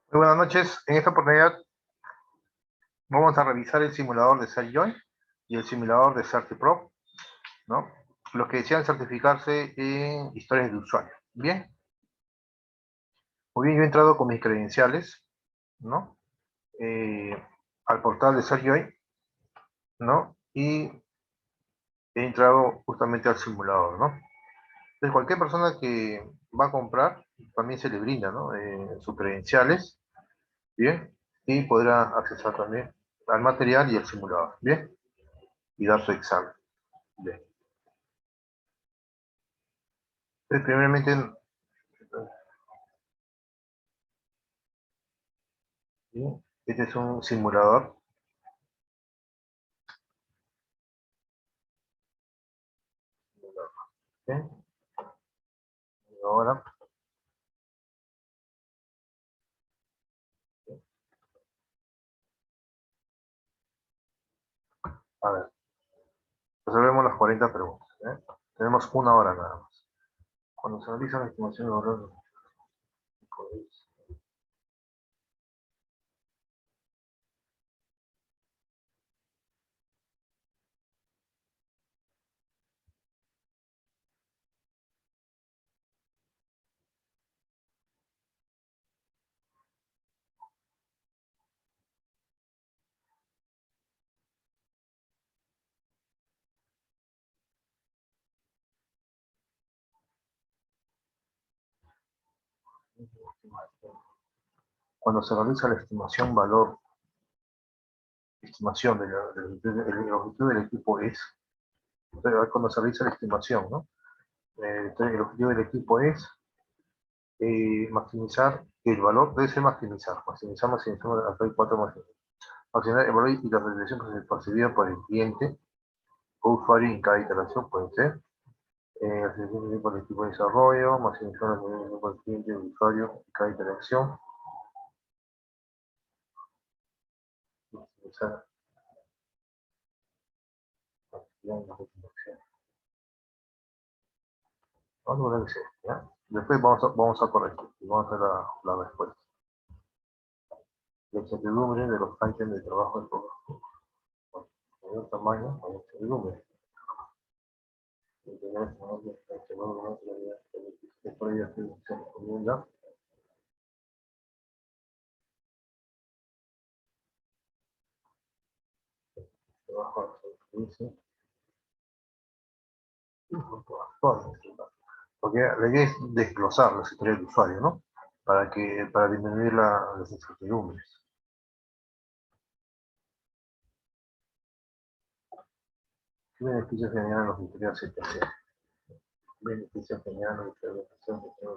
Muy buenas noches. En esta oportunidad vamos a revisar el simulador de SciJoy y el simulador de CertiPro, ¿no? Los que desean certificarse en historias de usuario. Bien, muy bien, yo he entrado con mis credenciales, ¿no? Eh, Al portal de SciJoy, ¿no? Y he entrado justamente al simulador, ¿no? Entonces, cualquier persona que va a comprar también se le brinda, ¿no? Sus credenciales, ¿bien? Y podrá accesar también al material y al simulador, ¿bien? Y dar su examen. Bien. Primeramente, ¿sí? Este es un simulador. ¿Sí? Y ahora, a ver, resolvemos las 40 preguntas. ¿Eh? Tenemos una hora nada más. Cuando se realiza la estimación de valor, cuando se realiza la estimación valor, estimación del objetivo del equipo es, entonces, cuando se realiza la estimación, ¿no? Entonces, el objetivo del equipo es maximizar, el valor debe ser maximizar, hasta hay cuatro maximizar. Maximizar el valor y la realización percibida por el cliente o usuario en cada iteración puede ser. Asignación por el equipo de desarrollo, maximizar la comunicación con el cliente y el usuario en cada interacción, maximizar la actividad en las interacciones. Vamos a ver qué es esto, ¿ya? Después vamos a corregir y vamos a hacer la respuesta. La incertidumbre de los items de trabajo del programa. Mayor tamaño, mayor incertidumbre. Integrar el fenómeno de previa que se recomienda. Trabajo de servicio. Porque la idea es desglosar las historias del usuario, ¿no? Para disminuir las incertidumbres. ¿Qué beneficios generan los historias CPC? Beneficios generan los historias CPC.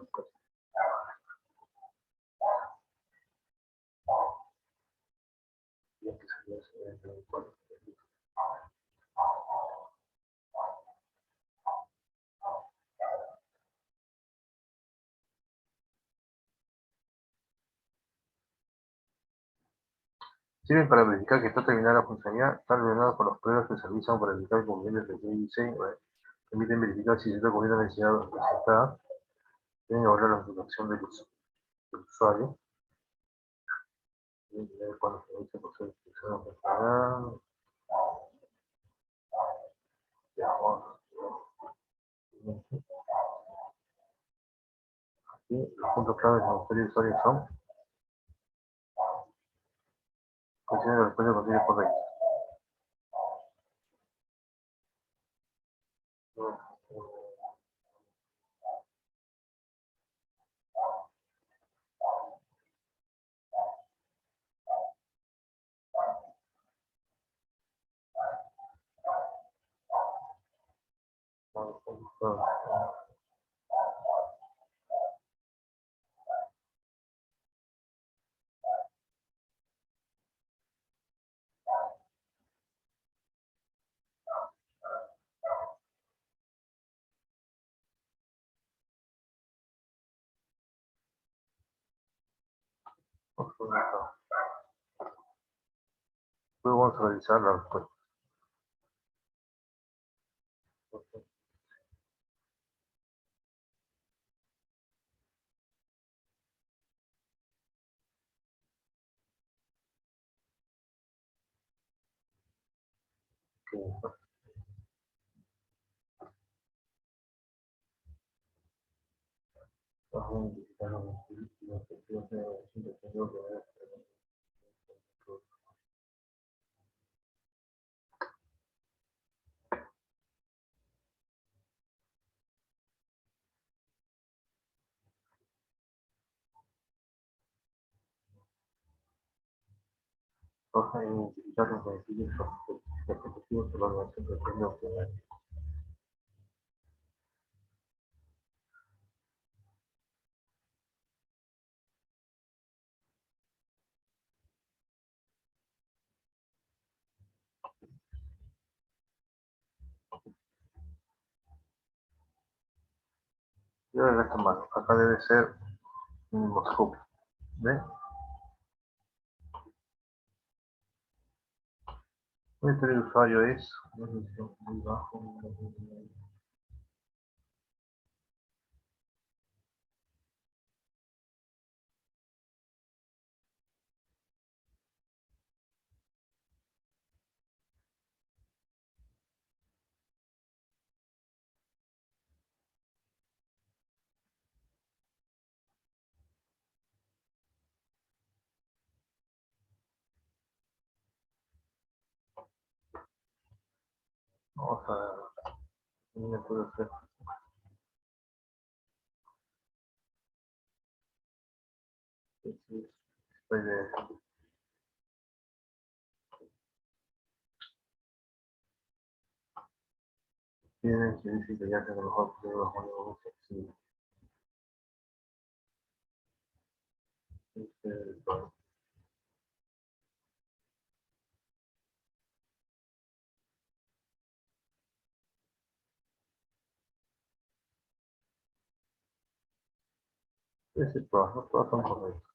Sirven para verificar que está terminada la funcionalidad, están relacionados con los pruebas que se realizan para verificar el cumplimiento del diseño, permiten verificar si se está cumpliendo la necesidad presentada, deben evaluar la satisfacción del usuario, deben ver cuando se realiza el proceso de instrucción personal, aquí los puntos claves de la historia de usuario son considerar la respuesta consigue correcta. Luego vamos a revisar la respuesta. que bajo identificar los objetivos de desempeño que baja identificar los beneficios objetivos de la organización que pretende obtener. Y ahora esta mano, acá debe ser Moscú. ¿Ven? El usuario es muy bajo. Vamos a ver, puede ser. Puede tienen que decir que ya que a lo mejor podemos poner un flexible. Ese todas, no todas son correctas.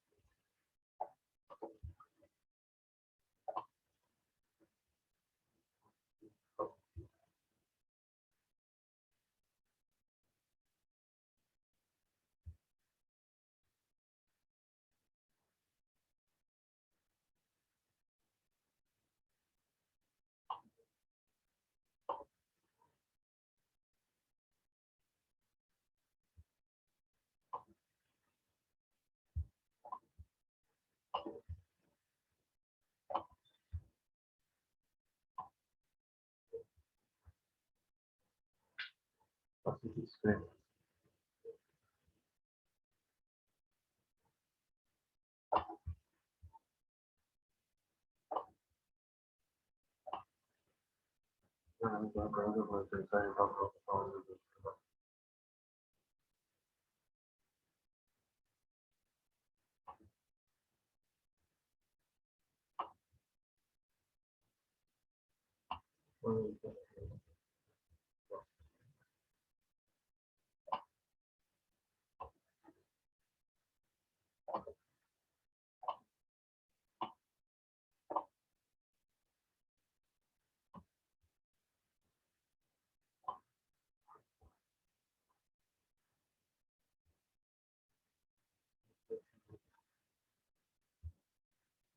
Así que sí.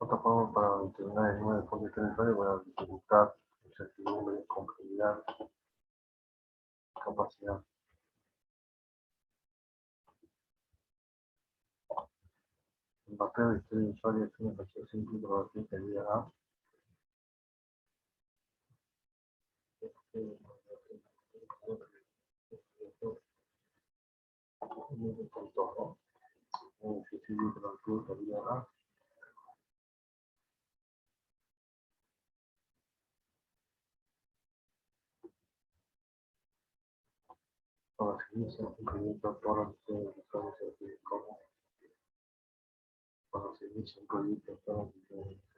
Otra forma para determinar el número de fondos territoriales para dificultad, incertidumbre, complejidad, capacidad. El mapeo de historia de usuario es una operación simple para la que diga A. Un contorno. Un ejercicio para la que diga A. Para seguir se incrementa todas las funciones de usuario se define como para seguir un proyecto todas las funciones.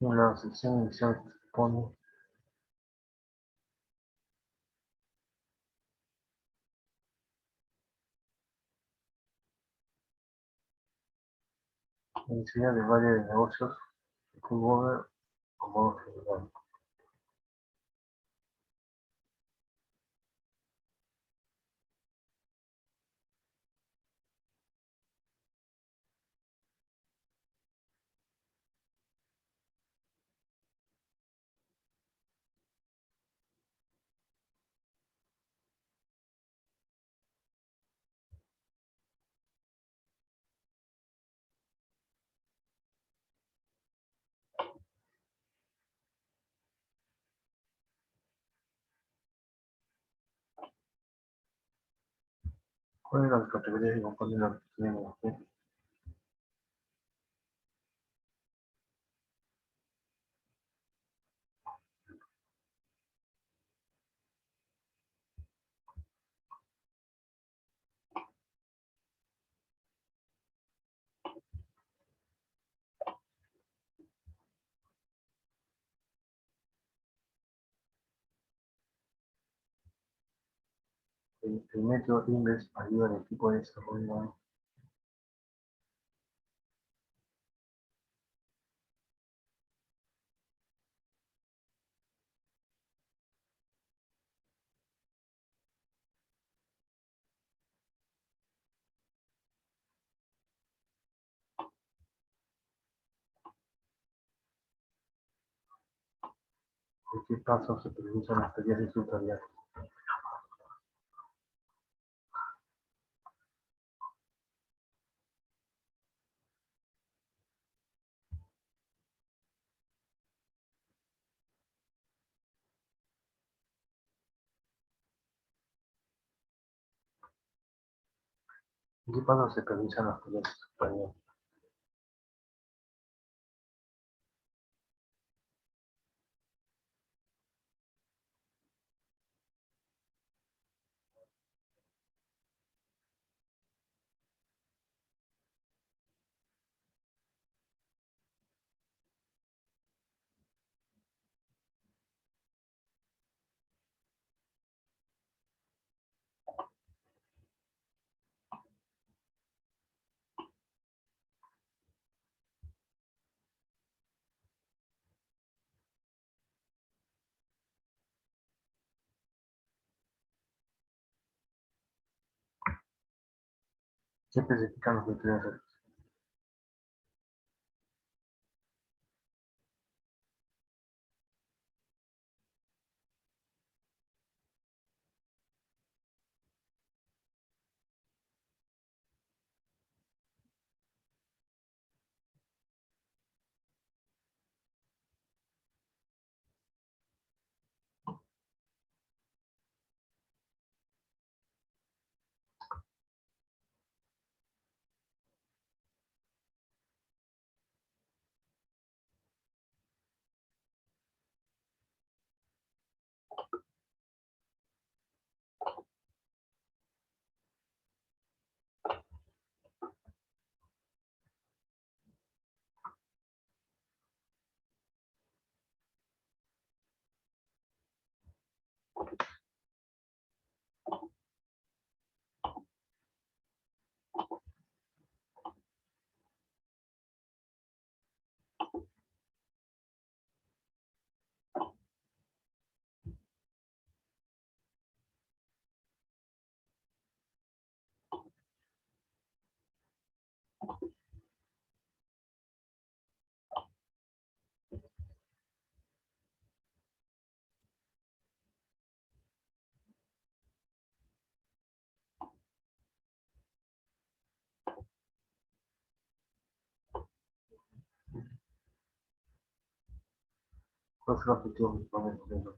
La sección inicial pone necesidad del área de negocios, Google o modo general. ¿Cuáles son las categorías que componen la sección de negocios? El método Inves ayuda al equipo de desarrollo. ¿En qué pasos se priorizan las tareas de su tarea? ¿En qué pasos se priorizan las tareas de su tarea? ¿Qué especifican los criterios de selección? ¿Cuál es el objetivo principal del modelo?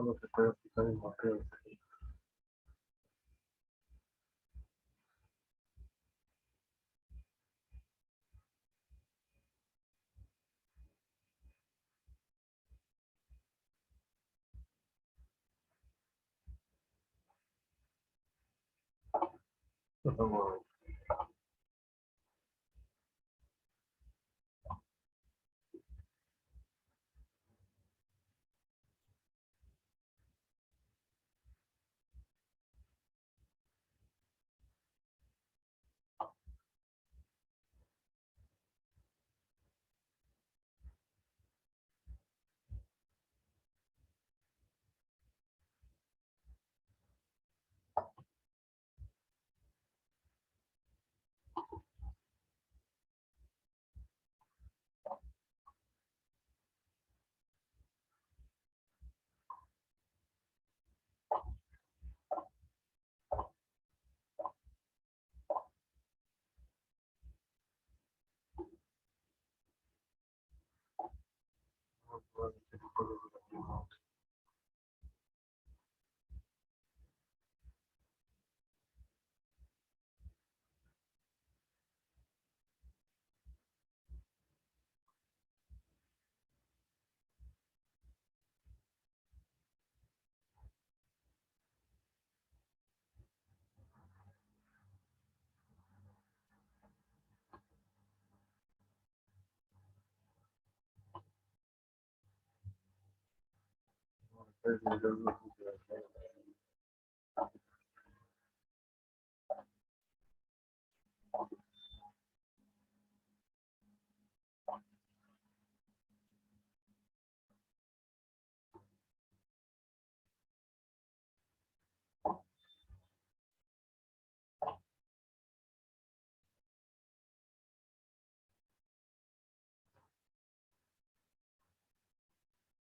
cuándo se puede aplicar el mapeo de salida.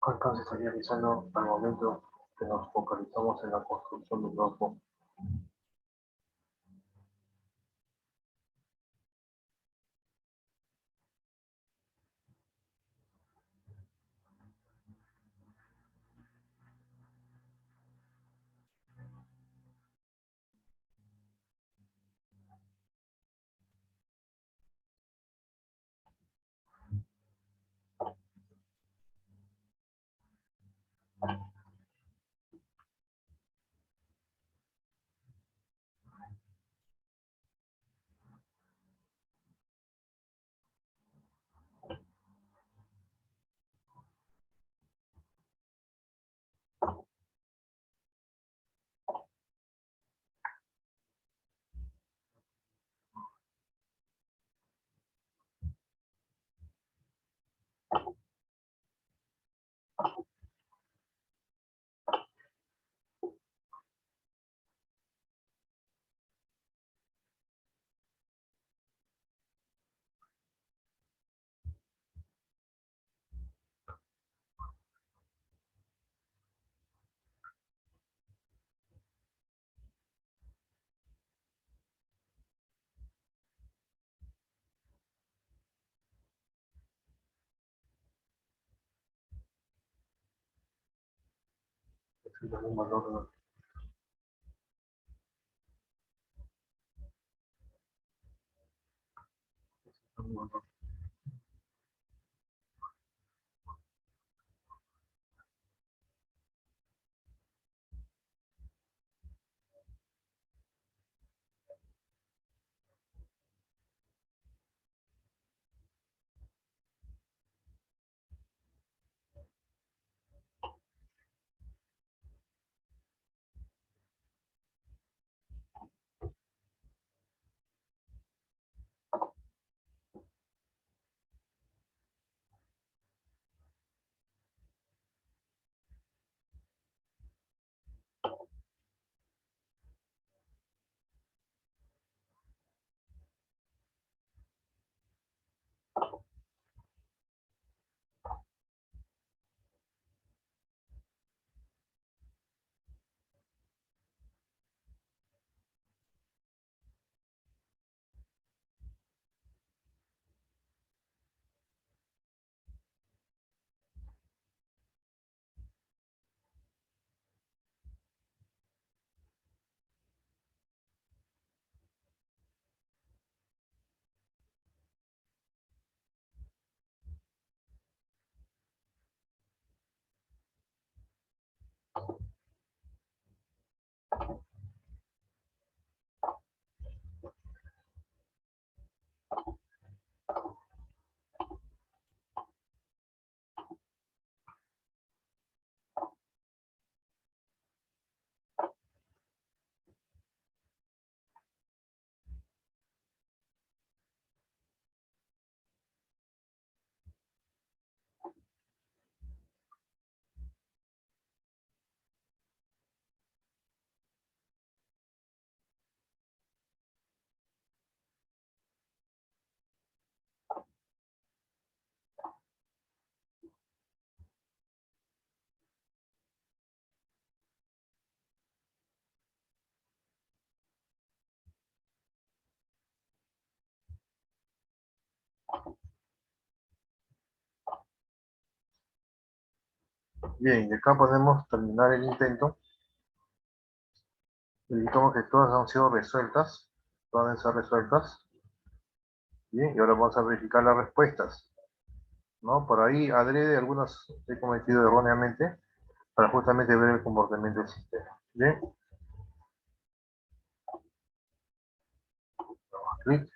Entonces estaría realizando al momento que nos focalizamos en la construcción de un grupo. Es un valor, un valor. Bien, y acá podemos terminar el intento. Indicamos que todas han sido resueltas. Todas han sido resueltas. Bien, y ahora vamos a verificar las respuestas, ¿no? Por ahí, adrede, algunas he cometido erróneamente para justamente ver el comportamiento del sistema. Bien, damos clic.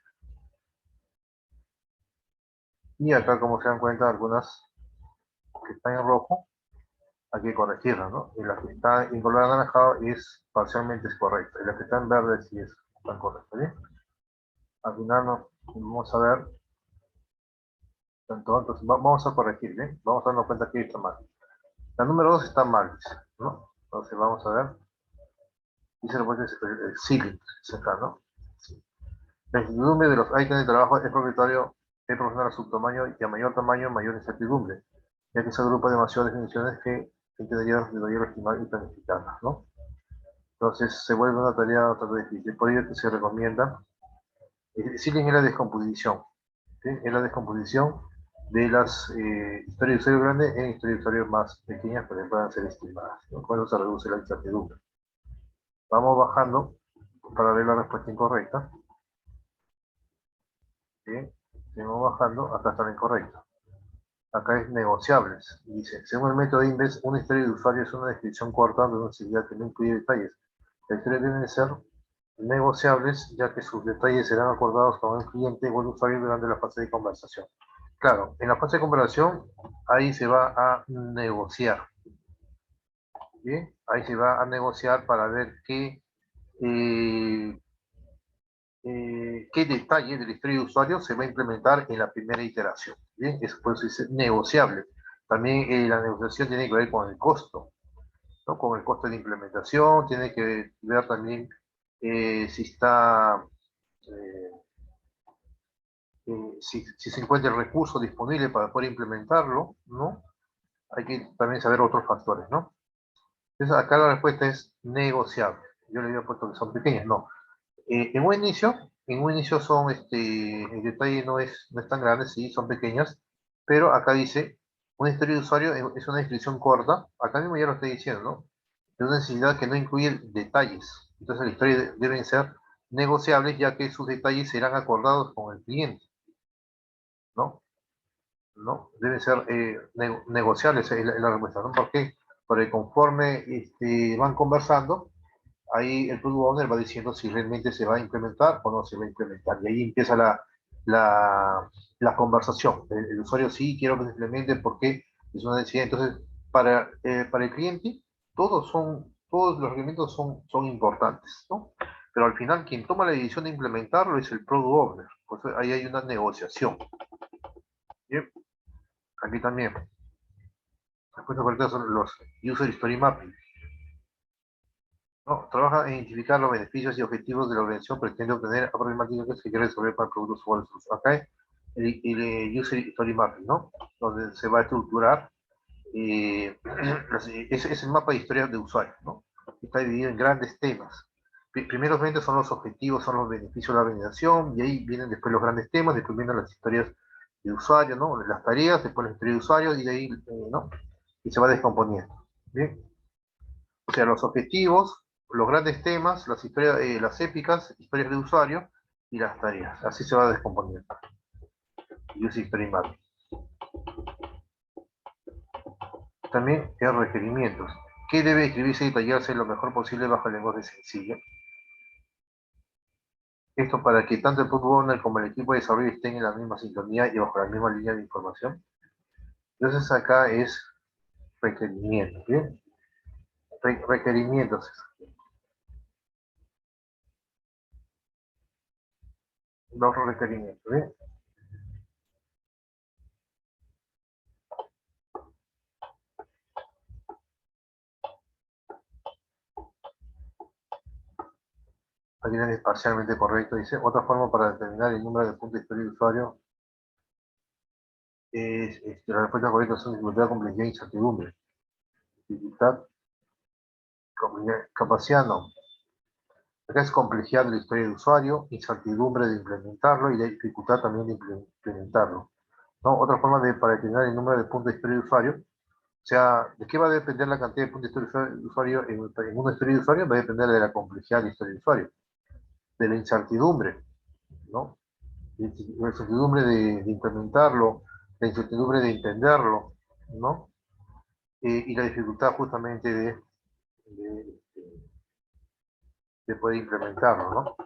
Y acá, como se dan cuenta, algunas que están en rojo, hay que corregirlas, ¿no? Y la que está en color anaranjado es parcialmente es correcta. Y la que está en verde sí están correctas, ¿bien? Al final vamos a ver, entonces vamos a corregir, ¿bien? Vamos a darnos cuenta que está mal. La número 2 está mal, ¿no? Entonces vamos a ver. Dice el ceiling, es acá, ¿no? Sí. La incertidumbre de los ítems de trabajo es propietario, es proporcional a su tamaño y a mayor tamaño, mayor incertidumbre, ya que se agrupa demasiadas definiciones que debería estimar y planificarlas, ¿no? Entonces se vuelve una tarea bastante difícil. Por ello que se recomienda, ceiling es la descomposición, ¿sí? Es la descomposición de las historias de usuario grandes en historias de usuario más pequeñas para que puedan ser estimadas, ¿no? Con eso se reduce la incertidumbre. Vamos bajando para ver la respuesta incorrecta. Bien, seguimos bajando, acá está la incorrecta. Acá es negociables. Dice, según el método INVES, una historia de usuario es una descripción corta de una actividad que no incluye detalles. Las historias deben ser negociables, ya que sus detalles serán acordados con el cliente o el usuario durante la fase de conversación. Claro, en la fase de conversación, ahí se va a negociar. ¿Bien? Ahí se va a negociar para ver eh, qué detalle de la historia de usuario se va a implementar en la primera iteración. Bien, eso puede ser negociable. También la negociación tiene que ver con el costo, ¿no? Con el costo de implementación, tiene que ver también si está, eh, si se encuentra el recurso disponible para poder implementarlo, ¿no? Hay que también saber otros factores, ¿no? Entonces acá la respuesta es negociable. Yo le había puesto que son pequeñas, no. En un inicio son, el detalle no es tan grande, sí, son pequeñas, pero acá dice, una historia de usuario es una descripción corta, acá mismo ya lo estoy diciendo, ¿no? De una necesidad que no incluye detalles. Entonces las historias deben ser negociables, ya que sus detalles serán acordados con el cliente, ¿no? ¿No? Deben ser negociables, es la respuesta, ¿no? ¿Por qué? Porque conforme van conversando, ahí el Product Owner va diciendo si realmente se va a implementar o no se va a implementar. Y ahí empieza la conversación. El usuario sí, quiero que se implemente porque es una necesidad. Entonces, para el cliente, todos los requerimientos son importantes, ¿no? Pero al final, quien toma la decisión de implementarlo es el Product Owner. Pues ahí hay una negociación. Bien, aquí también. Después de son los User Story Mapping. ¿No? Trabaja en identificar los beneficios y objetivos de la organización, pretende obtener problemáticas que quiere resolver para productos o usuarios. Acá es el User Story Mapping, ¿no? Donde se va a estructurar, es el mapa de historias de usuarios, ¿no? Está dividido en grandes temas. Primeros 20 son los objetivos, son los beneficios de la organización, y ahí vienen después los grandes temas, después vienen las historias de usuario, ¿no? Las tareas, después las historias de usuario, y de ahí, ¿no? Y se va descomponiendo. ¿Bien? O sea, los objetivos, los grandes temas, las historias, las épicas, historias de usuario y las tareas. Así se va descomponiendo. User Story Map. También hay requerimientos. ¿Qué debe escribirse y detallarse lo mejor posible bajo el lenguaje sencillo? Esto para que tanto el Product Owner como el equipo de desarrollo estén en la misma sintonía y bajo la misma línea de información. Entonces acá es requerimientos, ¿bien? Requerimientos. Los requerimientos, ¿bien? Aquí es parcialmente correcto, dice. Otra forma para determinar el número de puntos de historia de usuario la respuesta correcta son dificultad, complejidad e incertidumbre. Dificultad, capacidad no. Acá es complejidad de la historia de usuario, incertidumbre de implementarlo y la dificultad también de implementarlo, ¿no? Otra forma para determinar el número de puntos de historia de usuario O sea, ¿de qué va a depender la cantidad de puntos de historia de usuario en una historia de usuario? Va a depender de la complejidad de la historia de usuario, de la incertidumbre, ¿no? La incertidumbre de implementarlo, la incertidumbre de entenderlo, ¿no? Y la dificultad justamente de, de poder implementarlo, ¿no?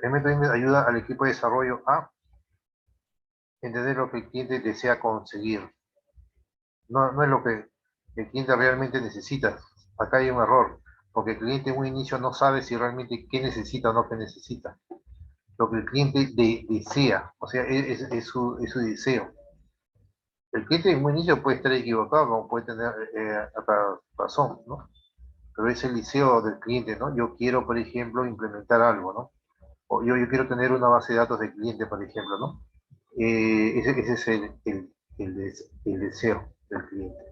El método ayuda al equipo de desarrollo a entender lo que el cliente desea conseguir. No es lo que el cliente realmente necesita. Acá hay un error, porque el cliente en un inicio no sabe si realmente qué necesita o no qué necesita. Lo que el cliente desea, o sea, es su deseo. El cliente en un inicio puede estar equivocado, como puede tener razón, ¿no? Pero es el deseo del cliente, ¿no? Yo quiero, por ejemplo, implementar algo, ¿no? O yo quiero tener una base de datos de cliente, por ejemplo, ¿no? Ese es el deseo del cliente.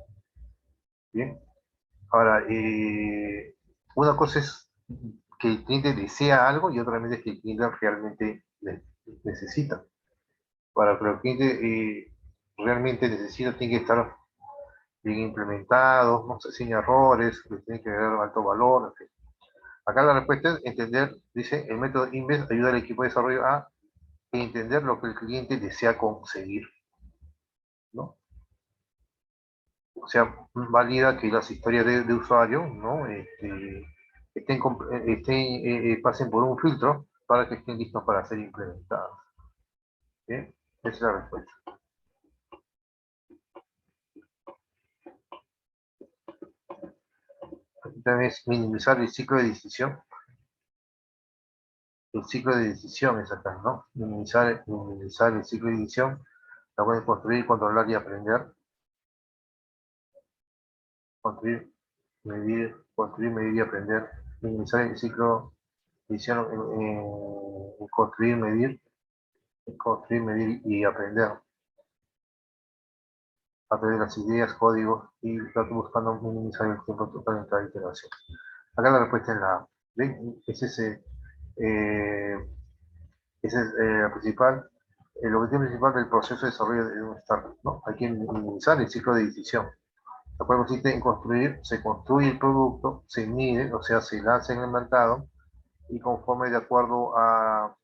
Bien. Ahora, una cosa es que el cliente desea algo y otra es que el cliente realmente necesita. Para que el cliente realmente necesita, tiene que estar bien implementado, no se sin errores, que tiene que dar alto valor, en fin. Acá la respuesta es entender, dice, el método Inves ayuda al equipo de desarrollo a entender lo que el cliente desea conseguir, ¿no? O sea, valida que las historias de usuario, ¿no? Pasen por un filtro para que estén listos para ser implementados. ¿Bien? Esa es la respuesta. Aquí también es minimizar el ciclo de decisión. El ciclo de decisión es acá, ¿no? Minimizar el ciclo de decisión. La pueden construir, controlar y aprender. Construir, medir y aprender. Minimizar el ciclo de decisión en construir, medir y aprender a través de las ideas, códigos y trato buscando minimizar el tiempo total en cada iteración. Acá la respuesta es la A. ¿Ven? Eh, ese es el objetivo principal del proceso de desarrollo de un startup, ¿no? Hay que minimizar el ciclo de decisión. La cual consiste en construir, se construye el producto, se mide, o sea, se lanza en el mercado y conforme de acuerdo a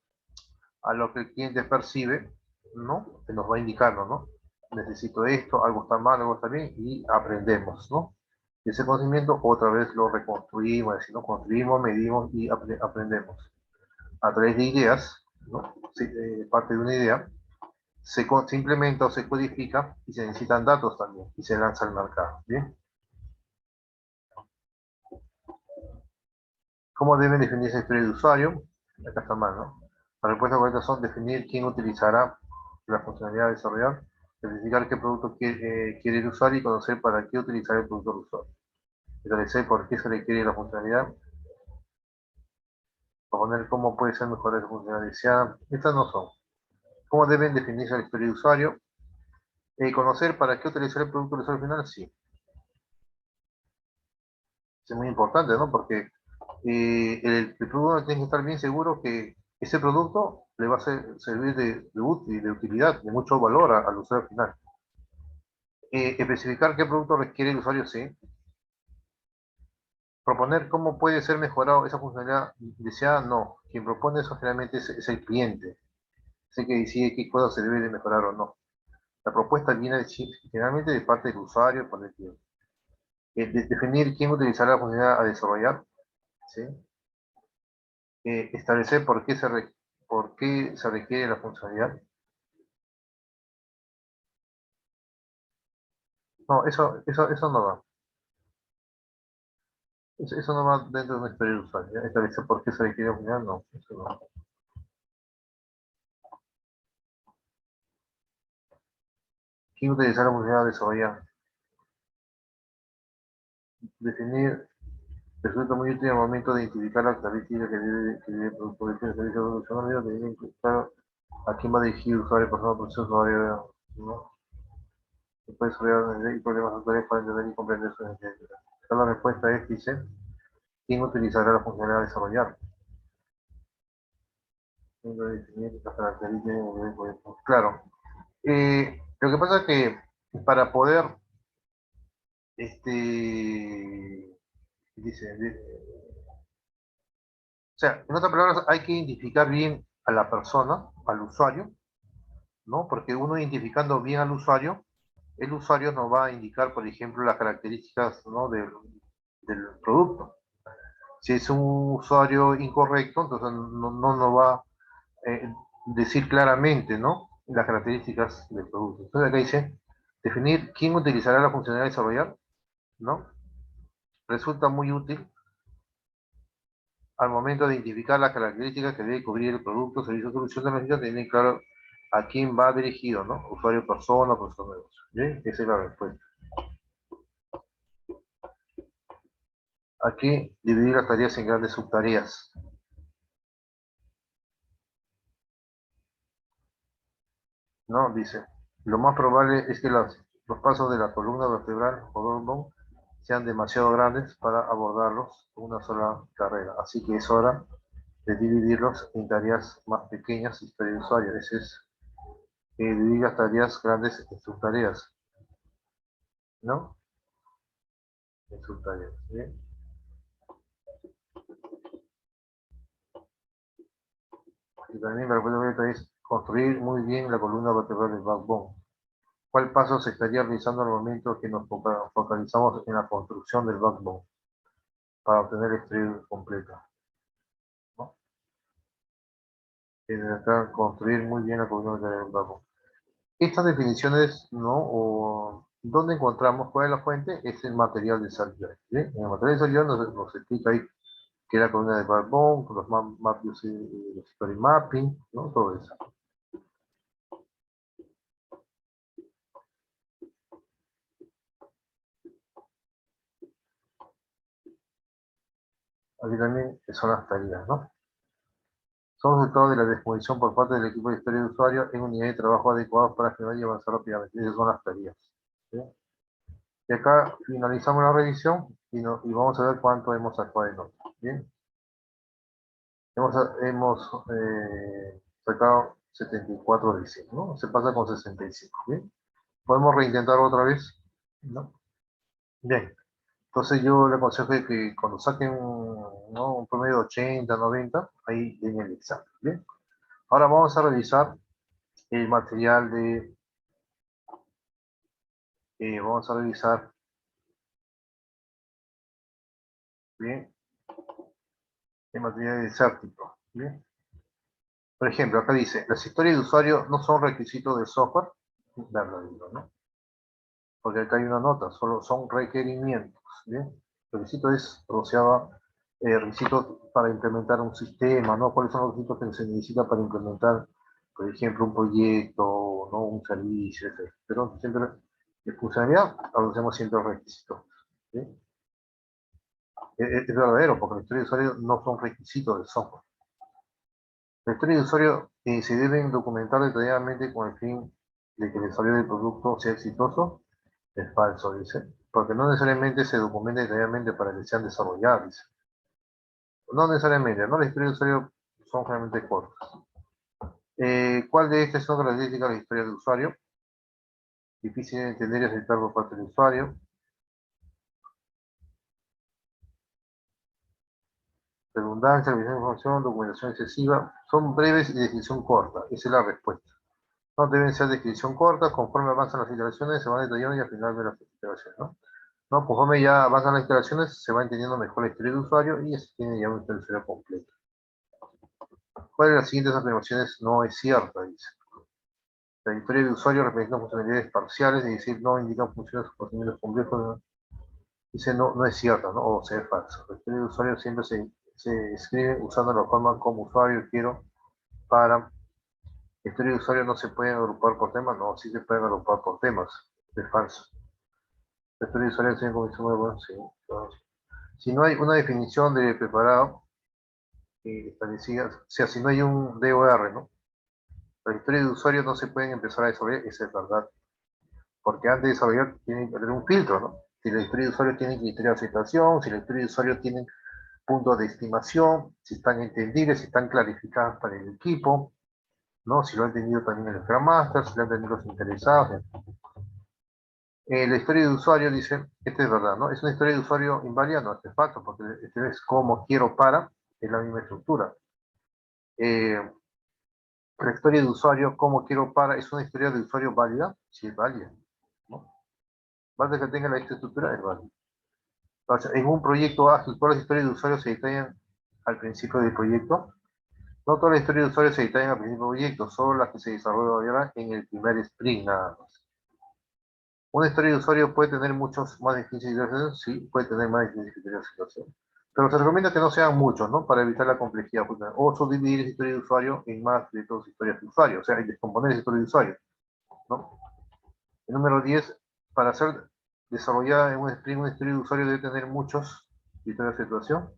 lo que el cliente percibe, ¿no? Que nos va indicando, ¿no? Necesito esto, algo está mal, algo está bien, y aprendemos, ¿no? Y ese conocimiento otra vez lo reconstruimos, es decir, ¿no? Construimos, medimos y aprendemos. A través de ideas, ¿no? Sí, parte de una idea, se implementa o se codifica y se necesitan datos también y se lanza al mercado, ¿bien? ¿Cómo deben definirse la historia de usuario? Acá está mal, ¿no? Las respuestas correctas son definir quién utilizará la funcionalidad de desarrollar, especificar qué producto quiere el usuario y conocer para qué utilizar el producto del usuario. Establecer por qué se requiere la funcionalidad, proponer cómo puede ser mejorada la funcionalidad deseada. Estas no son. ¿Cómo deben definirse la historia de usuario? Conocer para qué utilizar el producto del usuario final, sí. Es muy importante, ¿no? Porque el producto tiene que estar bien seguro que ese producto le va a servir de utilidad, de mucho valor al usuario final. Especificar qué producto requiere el usuario, sí. Proponer cómo puede ser mejorado esa funcionalidad deseada, no. Quien propone eso generalmente es el cliente. Es el que decide qué cosa se debe de mejorar o no. La propuesta viene generalmente de parte del usuario, por el cliente. Definir quién utilizará la funcionalidad a desarrollar, ¿sí? Establecer por qué se requiere la funcionalidad. No, eso no va. Eso no va dentro de una historia de usuario. ¿Ya? Establecer por qué se requiere la funcionalidad, no, eso no. ¿Quién utilizará la funcionalidad a desarrollar? Definir resulta muy útil al momento de identificar las características que debe producir el servicio de funcionalidad, que debe implicar a quién va dirigido el usuario, persona, proceso, usuario, ¿no? Se puede desarrollar y problemas actuales para entender y comprender sus necesidades. La respuesta es, dice, ¿quién utilizará la funcionalidad a desarrollar? Las características, claro. Lo que pasa es que para poder, dice, o sea, en otras palabras, hay que identificar bien a la persona, al usuario, ¿no? Porque uno identificando bien al usuario, el usuario nos va a indicar, por ejemplo, las características, ¿no? del producto. Si es un usuario incorrecto, entonces no nos va a decir claramente, ¿no? Las características del producto. Entonces acá dice, definir quién utilizará la funcionalidad de desarrollar, ¿no? Resulta muy útil al momento de identificar las características que debe cubrir el producto, servicio o solución de logística, tener claro a quién va dirigido, ¿no? Usuario persona, persona negocio. ¿Bien? Esa es la respuesta. Aquí dividir las tareas en grandes subtareas. ¿No? Dice, lo más probable es que los pasos de la columna vertebral o dorsal sean demasiado grandes para abordarlos en una sola carrera. Así que es hora de dividirlos en tareas más pequeñas y historia de usuario. Ese es dividir las tareas grandes en subtareas, ¿no? En subtareas. ¿Bien? Y también la respuesta es construir muy bien la columna vertebral del backbone. ¿Cuál paso se estaría realizando al momento que nos focalizamos en la construcción del backbone para obtener el estudio completo? ¿No? Acá construir muy bien la columna vertebral del backbone. Estas definiciones, ¿no? O ¿dónde encontramos cuál es la fuente? Es el material de Salvio. En el material de Salvio nos explica ahí qué es la columna de backbone, los mappings, los story mapping, ¿no? Todo eso. Aquí también son las tareas, ¿no? Son resultado de la disposición por parte del equipo de historia de usuario en unidades de trabajo adecuadas para generar y avanzar rápidamente. Esas son las tareas. ¿Sí? Y acá finalizamos la revisión y vamos a ver cuánto hemos sacado de nota. ¿Bien? Hemos sacado 74 de 100, ¿no? Se pasa con 65. ¿Bien? ¿Podemos reintentar otra vez? ¿No? Bien. Entonces yo le aconsejo que cuando saquen, ¿no? Un promedio de 80, 90, ahí den el examen. ¿Bien? Ahora vamos a revisar el material vamos a revisar, bien, el material desértico, bien. Por ejemplo, acá dice, las historias de usuario no son requisitos del software, verdadero, ¿no? Porque acá hay una nota, solo son requerimientos, bien. Requisito es asociado requisitos para implementar un sistema, ¿no? ¿Cuáles son los requisitos que se necesitan para implementar, por ejemplo, un proyecto, ¿no? Un servicio, etc. Pero siempre, de funcionalidad, hacemos siempre requisitos, ¿bien? Es verdadero, porque la historia de usuario no son requisitos del software. La historia de usuario se deben documentar detalladamente con el fin de que el desarrollo del producto sea exitoso. Es falso, dice, porque no necesariamente se documenta detalladamente para que sean desarrollables. No necesariamente, ¿no? La historia de usuario son generalmente cortas. ¿Cuál de estas son características de la historia de usuario? Difícil de entender y aceptar por parte del usuario. Redundancia, revisión de información, documentación excesiva. Son breves y de descripción corta. Esa es la respuesta. No deben ser de descripción corta, conforme avanzan las iteraciones se van detallando y al final de las iteraciones, ¿no? No, conforme ya avanzan las iteraciones se va entendiendo mejor la historia del usuario y se tiene ya una historia del usuario completa. ¿Cuál de las siguientes afirmaciones no es cierta? Dice. La historia del usuario representa funcionalidades parciales, es decir, no indican funciones o procedimientos complejos. ¿No? Dice no es cierta, ¿no? O sea, es falso. La historia del usuario siempre se escribe usando la forma como usuario quiero para. La historia de usuario no se puede agrupar por temas, no, sí se pueden agrupar por temas. Es falso. La historia de usuario tiene como bueno, sí, claro. Si no hay una definición de preparado establecida, o sea, si no hay un DOR, ¿no? Las historias de usuario no se pueden empezar a desarrollar, esa es verdad. Porque antes de desarrollar tiene que tener un filtro, ¿no? Si la historia de usuario tiene criterio de aceptación, si la historia de usuario tiene puntos de estimación, si están entendibles, si están clarificadas para el equipo, ¿no? Si lo ha entendido también el Scrum Master, si lo han entendido los interesados. La historia de usuario dice, este es verdad, ¿no? ¿Es una historia de usuario inválida? No, este es falso, porque este es como quiero para, es la misma estructura. La historia de usuario, como quiero para, ¿es una historia de usuario válida? Sí, es válida, ¿no? Basta que tenga la estructura, es válida. Entonces, en un proyecto ágil, todas las historias de usuario se detallan al principio del proyecto. No todas las historias de usuario se detallan al principio del proyecto, solo las que se desarrollan en el primer sprint, nada más. Una historia de usuario puede tener muchos más de 15 situaciones, sí, puede tener más de 15 situaciones. Pero se recomienda que no sean muchos, ¿no? Para evitar la complejidad. O subdividir esa historia de usuario en más de dos historias de usuario, o sea, descomponer esa historia de usuario, ¿no? El número 10, para ser desarrollada en un sprint, una historia de usuario debe tener muchos historias de situación.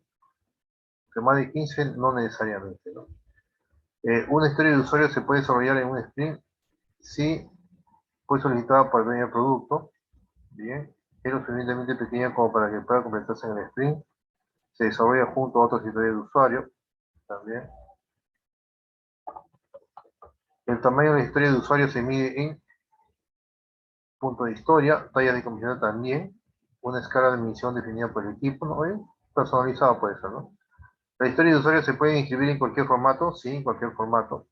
Que más de 15 no necesariamente, ¿no? Una historia de usuario se puede desarrollar en un sprint si fue solicitada por el dueño del producto, bien, es lo suficientemente pequeña como para que pueda completarse en el sprint, se desarrolla junto a otras historias de usuario, también. El tamaño de la historia de usuario se mide en punto de historia, talla de comisionado también, una escala de medición definida por el equipo, ¿no? Personalizado puede ser, ¿no? La historia de usuario se puede inscribir en cualquier formato, sí, en cualquier formato.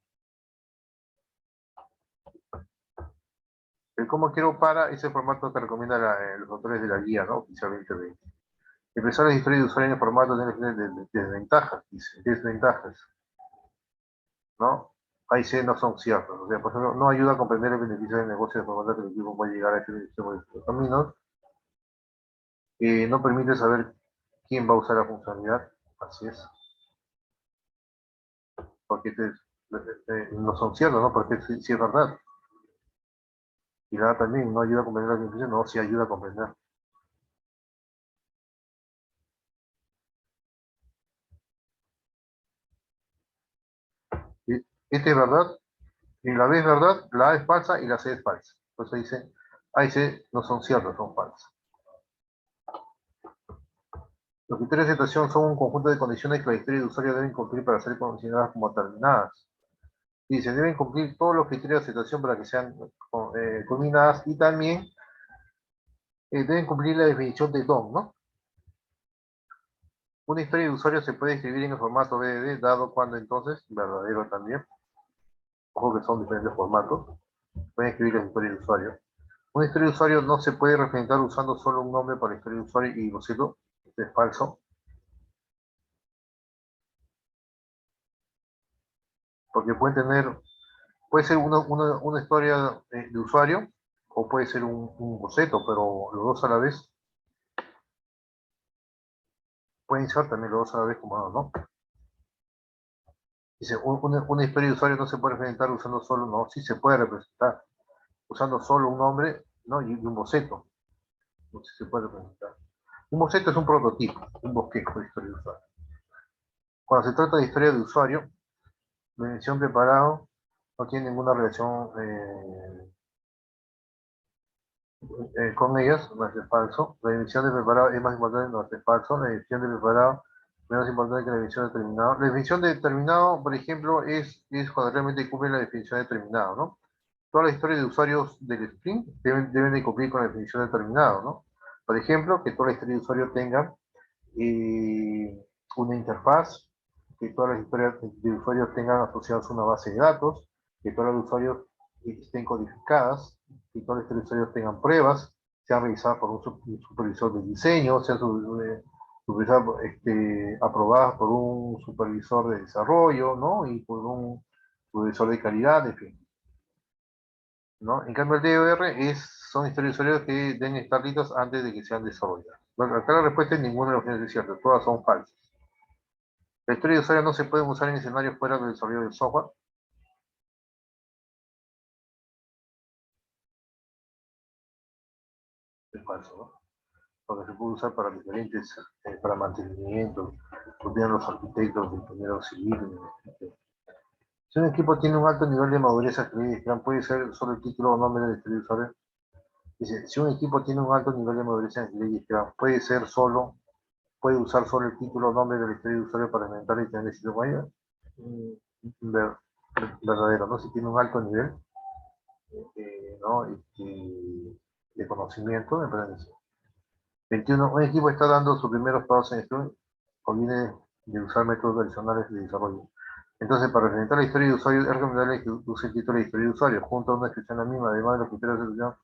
El cómo quiero para ese formato que recomienda los autores de la guía, ¿no? Oficial 2020. Empezar la historia de usuario en el formato de desventajas, dice, desventajas, ¿no? Ahí sí no son ciertos. O sea, por ejemplo, no ayuda a comprender el beneficio del negocio de forma que el equipo puede llegar a este beneficio de estos caminos. No permite saber quién va a usar la funcionalidad, así es. Porque no son ciertos, ¿no? Porque sí es verdad. Y nada también, no ayuda a comprender el beneficio, no, sí ayuda a comprender. Este es verdad, y la B es verdad, la A es falsa y la C es falsa. Entonces dice, A y C no son ciertos, son falsas. Los criterios de aceptación son un conjunto de condiciones que la historia de usuario deben cumplir para ser consideradas como terminadas. Dice, deben cumplir todos los criterios de aceptación para que sean culminadas y también deben cumplir la definición de DOM, ¿no? Una historia de usuario se puede escribir en el formato BDD, dado cuando entonces, verdadero también, ojo que son diferentes formatos, pueden escribir la historia de usuario. Una historia de usuario no se puede representar usando solo un nombre para historia de usuario y boceto, esto es falso, porque puede ser una historia de usuario o puede ser un boceto, pero los dos a la vez pueden ser también los dos a la vez como no. Dice, una historia de usuario no se puede representar usando solo, no, sí se puede representar usando solo un nombre, ¿no? Y un boceto, no sé si se puede representar. Un boceto es un prototipo, un bosquejo de historia de usuario. Cuando se trata de historia de usuario, la edición preparado no tiene ninguna relación con ellas, no es falso. La edición de preparado es más importante, no es falso. La edición de preparado es menos importante que la edición de terminado. La definición de terminado, por ejemplo, es cuando realmente cumple la definición de terminado, ¿no? Todas las historias de usuarios del sprint deben de cumplir con la definición de terminado, ¿no? Por ejemplo, que toda la historia de usuario tenga una interfaz, que todas las historias de usuarios tengan asociados una base de datos, que todos los usuarios estén codificadas, que todos los usuarios tengan pruebas, sean revisadas por un supervisor de diseño, sean aprobadas por un supervisor de desarrollo, ¿no? Y por un supervisor de calidad, en fin. ¿No? En cambio, el DOR son historias de usuarios que deben estar listos antes de que sean desarrolladas. Bueno, acá la respuesta es ninguna de las opciones es cierta, todas son falsas. La historia de usuario no se puede usar en escenarios fuera del desarrollo del software. Es falso, ¿no? Porque se puede usar para diferentes, para mantenimiento, copian los arquitectos, los ingenieros civiles. Si un equipo tiene un alto nivel de madurez académica, puede ser solo el título o nombre del historia de usuario. Dice, si un equipo tiene un alto nivel de madurez académica, puede ser solo puede usar solo el título o nombre de la historia de usuario para inventar y tener éxito con ella. Ver- Verdadero, ¿no? Si tiene un alto nivel, ¿no? De conocimiento, me parece. 21. Un equipo está dando sus primeros pasos en esto o viene de usar métodos tradicionales de desarrollo. Entonces, para representar la historia de usuario, es recomendable que use el título de historia de usuario, junto a una descripción la misma, además de los criterios de ejecución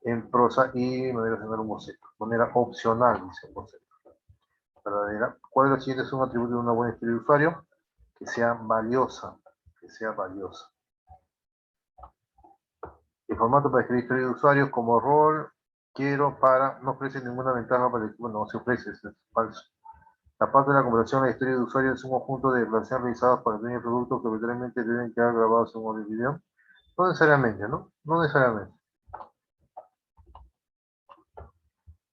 en prosa y manera de generar un boceto. Manera opcional, dice el boceto. Verdadera. ¿Cuál de los siguientes es un atributo de una buena historia de usuario? Que sea valiosa. Que sea valiosa. El formato para escribir historia de usuario como rol, quiero, para, no ofrece ninguna ventaja para el equipo, no se ofrece, es falso. La parte de la conversación a la historia de usuario es un conjunto de declaraciones realizadas por el dueño del producto que obligatoriamente deben quedar grabados en un audio video. No necesariamente, ¿no? No necesariamente.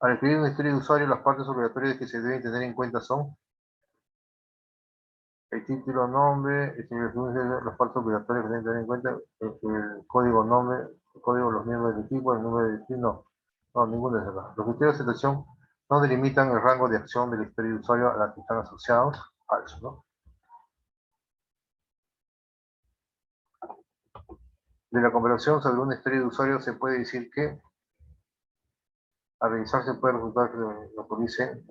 Al escribir una historia de usuario, las partes obligatorias que se deben tener en cuenta son el título, nombre, las partes obligatorias que deben tener en cuenta, el código nombre, el código de los miembros del equipo, el número de destino, no, ninguno de esos. Los criterios de selección no delimitan el rango de acción de la historia de usuario a la que están asociados, falso, ¿no? De la conversación sobre una historia de usuario se puede decir que al revisarse puede resultar que lo que dicen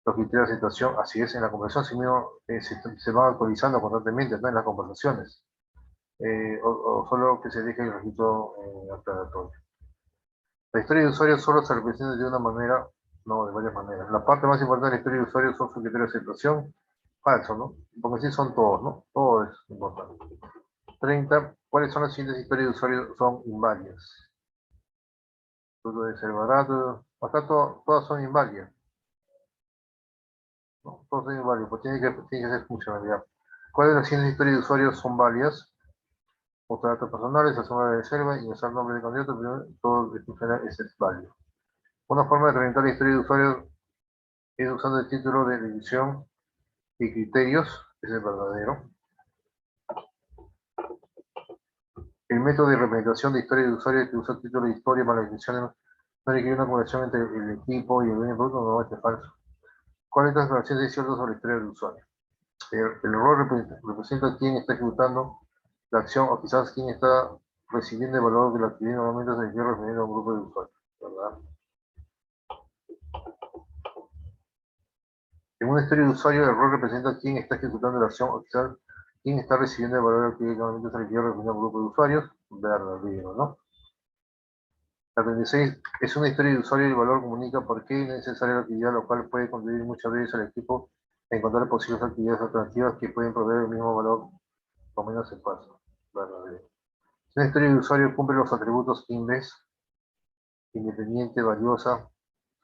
los criterios de situación, así es, en la conversación se van actualizando constantemente, ¿no? En las conversaciones, o solo que se deje el registro aclaratorio. La historia de usuario solo se representa de una manera, no, de varias maneras. La parte más importante de la historia de usuario son sus criterios de situación, falso, ¿no? Porque sí son todos, ¿no? Todo es importante. 30. ¿Cuáles son las siguientes historias de usuario? Son inválidas. Todo debe ser barato. Acá todas son inválidas. ¿No? Todos son inválidos, pues tiene que ser funcionalidad. ¿Cuáles de las siguientes historias de usuarios son válidas? Mostrar datos personales, hacer una reserva, ingresar nombre de candidato, pero todo es funcional, ese es válido. Una forma de representar la historia de usuario es usando el título de división y criterios, ese es verdadero. El método de representación de historia de usuario que usa el título de historia para la definición no requiere una conversación entre el equipo y el dueño del producto, no, este es falso. ¿Cuál es la relación de cierto sobre la historia del usuario? El error representa quién está ejecutando la acción o quizás quién está recibiendo el valor de la actividad. Normalmente se refiere refiriendo a un grupo de usuarios, ¿verdad? En una historia de usuario, el rol representa quién está ejecutando la acción o quizás quién está recibiendo el valor de la actividad. Normalmente se refiere refiriendo a un grupo de usuarios, verdadero, ¿no? La 36 es una historia de usuario y el valor comunica por qué es necesaria la actividad, lo cual puede contribuir muchas veces al equipo a encontrar posibles actividades alternativas que pueden proveer el mismo valor con menos espacio. Verdadero. Si una historia de usuario cumple los atributos index, independiente, valiosa,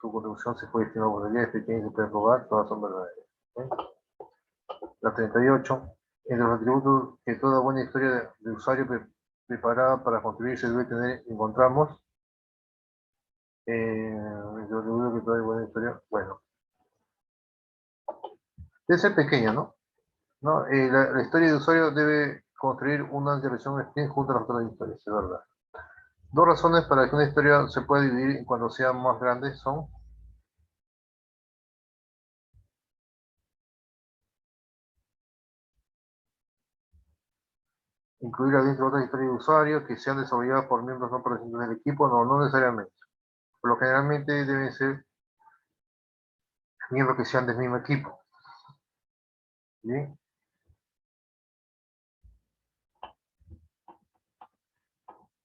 su contribución se puede estimar por oportunidades pequeñas y se puede probar, todas son verdaderas. ¿Sí? La 38, entre los atributos que toda buena historia de usuario preparada para contribuir se debe tener, encontramos, los atributos que toda buena historia, bueno, debe ser pequeña, ¿no? ¿No? La historia de usuario debe construir una interacción spin junto a las otras historias, es verdad. Dos razones para que una historia se pueda dividir cuando sea más grande son incluirla dentro de otras historias de usuario que sean desarrolladas por miembros no pertenecientes del equipo, no, no necesariamente. Por lo generalmente deben ser miembros que sean del mismo equipo. ¿Bien?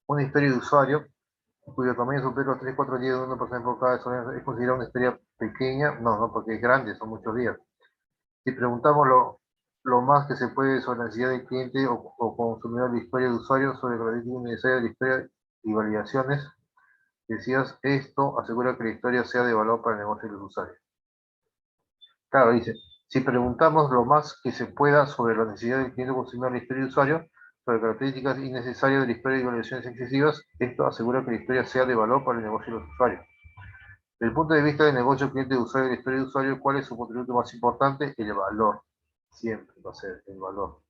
Una historia de usuario cuyo tamaño supera los 3-4 días de una persona por cada es considerada una historia pequeña, no, no, porque es grande, son muchos días. Si preguntamos lo más que se puede sobre la necesidad del cliente o consumidor de historia de usuario, sobre la características necesarias de la historia y validaciones, decías, esto asegura que la historia sea de valor para el negocio de los usuarios. Claro, dice, si preguntamos lo más que se pueda sobre la necesidad del cliente consumidor de la historia de usuario, sobre características innecesarias de la historia y validaciones excesivas, esto asegura que la historia sea de valor para el negocio de los usuarios. Desde el punto de vista del negocio cliente de usuario y de la historia de usuario, ¿cuál es su contributo más importante? El valor. Siempre va a ser el valor.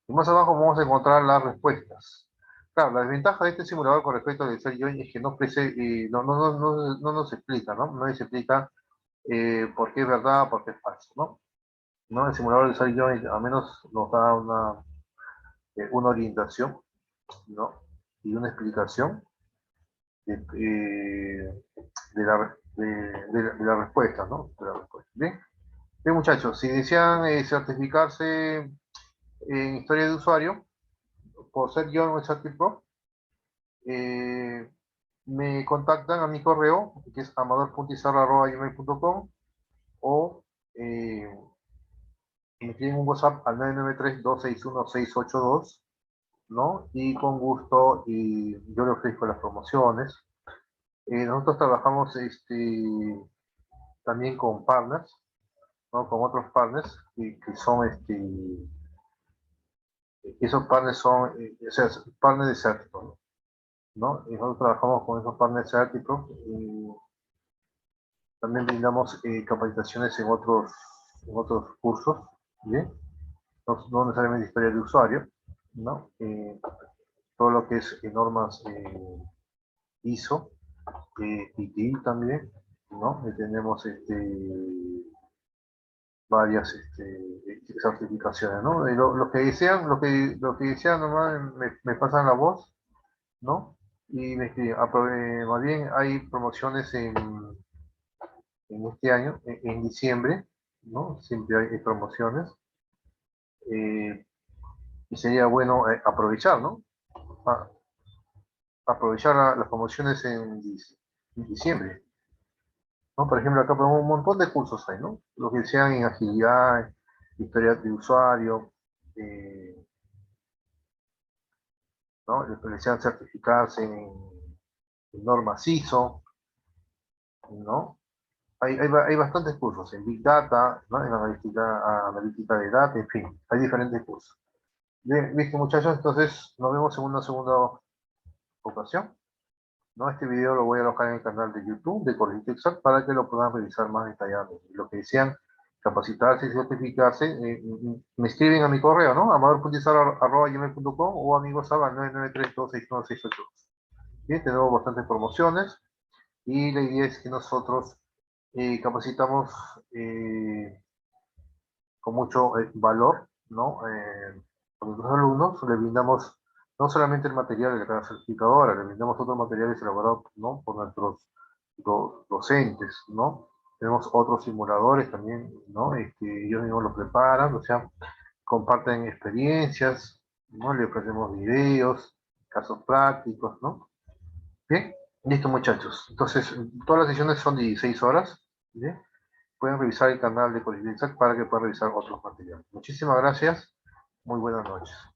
Y más abajo vamos a encontrar las respuestas. Claro, la desventaja de este simulador con respecto al de Excel es que no, no nos explica, ¿no? No nos explica por qué es verdad, por qué es falso, ¿no? ¿No? El simulador de Sally Joy al menos nos da una orientación, ¿no? Y una explicación de la respuesta, ¿no? De la respuesta. Bien, bien muchachos, si desean certificarse en historia de usuario, por ser yo en Certipro, me contactan a mi correo, que es amador.izarra@gmail.com, o me escriben un WhatsApp al 993-261-682, ¿no? Y con gusto yo le ofrezco las promociones. Nosotros trabajamos también con partners, ¿no? Con otros partners que son, esos partners son, o sea, partners de Certipro, ¿no? Y nosotros trabajamos con esos partners de Certipro. También brindamos capacitaciones en otros cursos, ¿bien? No necesariamente historia de usuario, ¿no? Todo lo que es normas ISO, PTI también, ¿no? Tenemos varias certificaciones, ¿no? Lo que desean, lo que desean nomás me pasan la voz, ¿no? Y me escriben. Más bien hay promociones en este año, en diciembre, ¿no? Siempre hay promociones. Y sería bueno aprovechar, ¿no? A- Aprovechar las promociones en diciembre, ¿no? Por ejemplo, acá ponemos un montón de cursos hay, ¿no? Los que sean en agilidad, historia de usuario, eh, ¿no? Los que desean certificarse en normas ISO, ¿no? Hay bastantes cursos en Big Data, ¿no? En analítica de data, en fin, hay diferentes cursos. Bien, listo muchachos, entonces nos vemos en una segunda ocasión, ¿no? Este video lo voy a alojar en el canal de YouTube de Cortexact para que lo puedan revisar más detalladamente. Lo que desean capacitarse y certificarse, me escriben a mi correo, ¿no? amador.izar@gmail.com o amigos al 993-261-682. Bien, tenemos bastantes promociones y la idea es que nosotros capacitamos con mucho valor, ¿no? A nuestros alumnos les brindamos no solamente el material de la carrera certificadora, les brindamos otros materiales elaborados, ¿no? Por nuestros docentes, ¿no? Tenemos otros simuladores también, ¿no? Ellos mismos los preparan, o sea, comparten experiencias, ¿no? Le ofrecemos videos, casos prácticos, ¿no? Bien, listo muchachos. Entonces, todas las sesiones son de 16 horas, ¿bien? Pueden revisar el canal de Colegio para que puedan revisar otros materiales. Muchísimas gracias. Muy buenas noches.